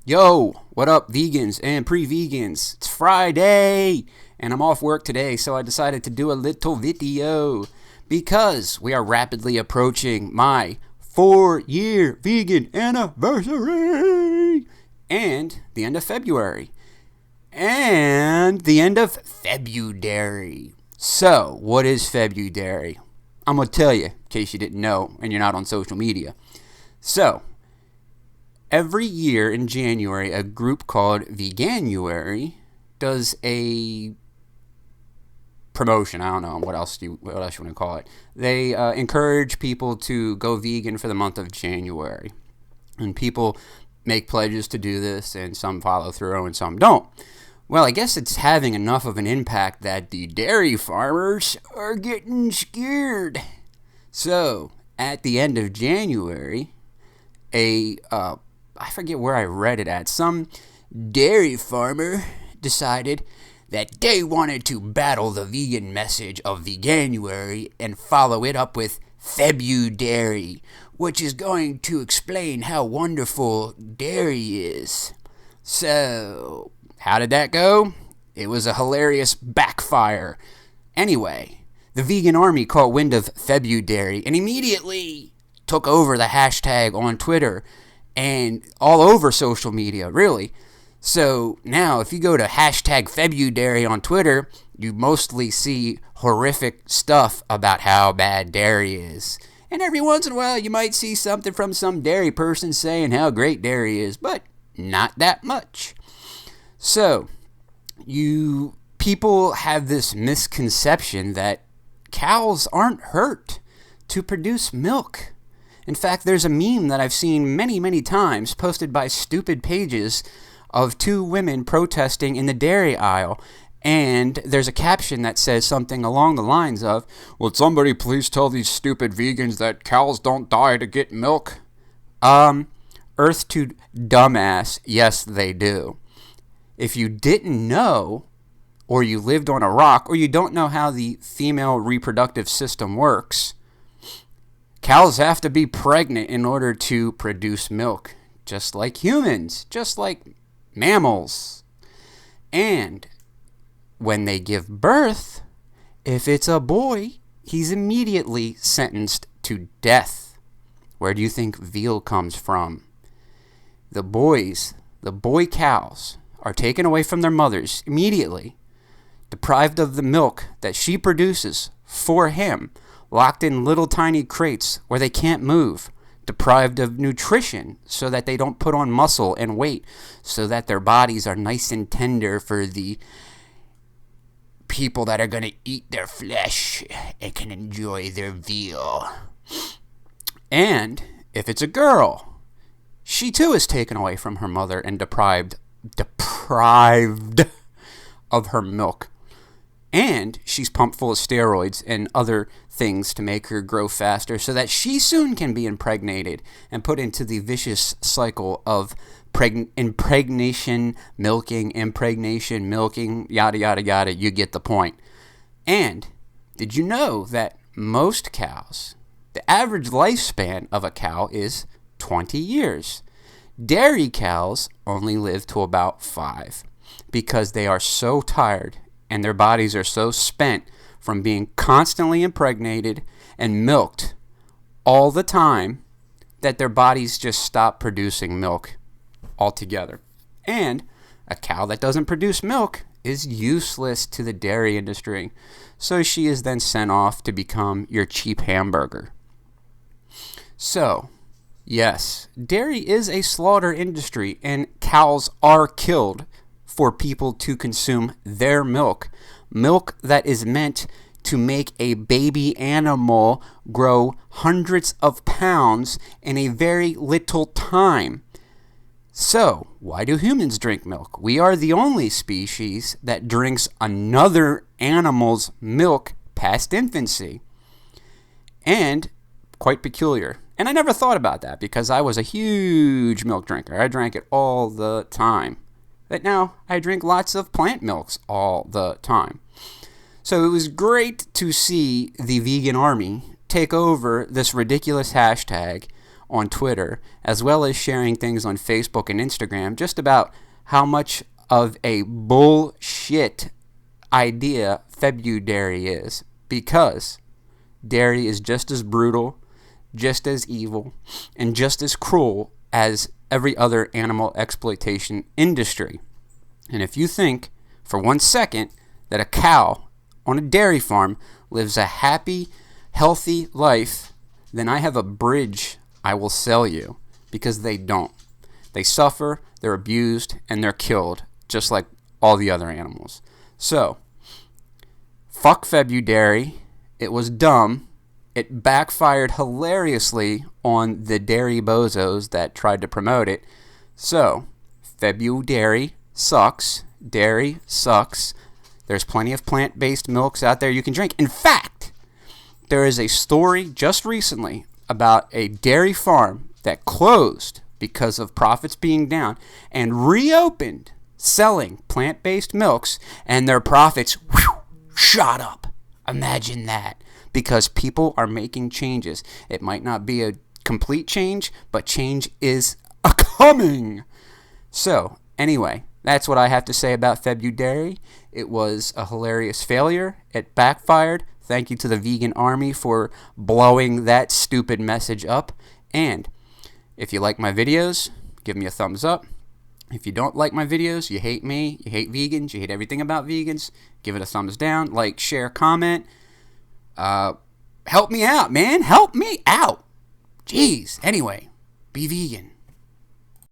Yo, what up, vegans and pre-vegans? It's Friday, and I'm off work today, so I decided to do a little video because we are rapidly approaching my 4-year vegan anniversary and the end of February and the end of Febudairy. So, what is Febudairy? I'm going to tell you in case you didn't know and you're not on social media. So, every year in January, a group called Veganuary does a promotion. I don't know what else you want to call it. They encourage people to go vegan for the month of January, and people make pledges to do this, and some follow through and some don't. Well, I guess it's having enough of an impact that the dairy farmers are getting scared. So, at the end of January, I forget where I read it at. Some dairy farmer decided that they wanted to battle the vegan message of Veganuary and follow it up with Febudairy, which is going to explain how wonderful dairy is. So, how did that go? It was a hilarious backfire. Anyway, the vegan army caught wind of Febudairy and immediately took over the hashtag on Twitter and all over social media, really. So now, if you go to hashtag Febudairy on Twitter, you mostly see horrific stuff about how bad dairy is. And every once in a while, you might see something from some dairy person saying how great dairy is, but not that much. So, people have this misconception that cows aren't hurt to produce milk. In fact, there's a meme that I've seen many, many times posted by stupid pages of two women protesting in the dairy aisle. And there's a caption that says something along the lines of, "Would somebody please tell these stupid vegans that cows don't die to get milk?" Earth to dumbass, yes, they do. If you didn't know, or you lived on a rock, or you don't know how the female reproductive system works, cows have to be pregnant in order to produce milk, just like humans, just like mammals. And when they give birth, if it's a boy, he's immediately sentenced to death. Where do you think veal comes from? The boy cows are taken away from their mothers immediately, deprived of the milk that she produces for him, locked in little tiny crates where they can't move, deprived of nutrition so that they don't put on muscle and weight, so that their bodies are nice and tender for the people that are going to eat their flesh and can enjoy their veal. And if it's a girl, she too is taken away from her mother and deprived of her milk. And she's pumped full of steroids and other things to make her grow faster so that she soon can be impregnated and put into the vicious cycle of impregnation, milking, yada, yada, yada. You get the point. And did you know that most cows, the average lifespan of a cow is 20 years? Dairy cows only live to about 5 because they are so tired and their bodies are so spent from being constantly impregnated and milked all the time that their bodies just stop producing milk altogether. And a cow that doesn't produce milk is useless to the dairy industry, so she is then sent off to become your cheap hamburger. So, yes, dairy is a slaughter industry, and cows are killed for people to consume their milk that is meant to make a baby animal grow hundreds of pounds in a very little time. So, why do humans drink milk? We are the only species that drinks another animal's milk past infancy. And quite peculiar. And I never thought about that because I was a huge milk drinker. I drank it all the time. But now I drink lots of plant milks all the time. So it was great to see the vegan army take over this ridiculous hashtag on Twitter, as well as sharing things on Facebook and Instagram, just about how much of a bullshit idea Febudairy is. Because dairy is just as brutal, just as evil, and just as cruel as every other animal exploitation industry. And if you think for 1 second that a cow on a dairy farm lives a happy, healthy life, then I have a bridge I will sell you, because they don't. They suffer, they're abused, and they're killed, just like all the other animals. So, fuck Febudairy. It was dumb. It backfired hilariously on the dairy bozos that tried to promote it. So, Febudairy sucks. Dairy sucks. There's plenty of plant-based milks out there you can drink. In fact, there is a story just recently about a dairy farm that closed because of profits being down and reopened selling plant-based milks, and their profits shot up. Imagine that. Because people are making changes. It might not be a complete change, but change is a-coming. So, anyway, that's what I have to say about Febudairy. It was a hilarious failure. It backfired. Thank you to the vegan army for blowing that stupid message up. And if you like my videos, give me a thumbs up. If you don't like my videos, you hate me, you hate vegans, you hate everything about vegans, give it a thumbs down, like, share, comment. Help me out, man. Help me out. Jeez. Anyway, be vegan.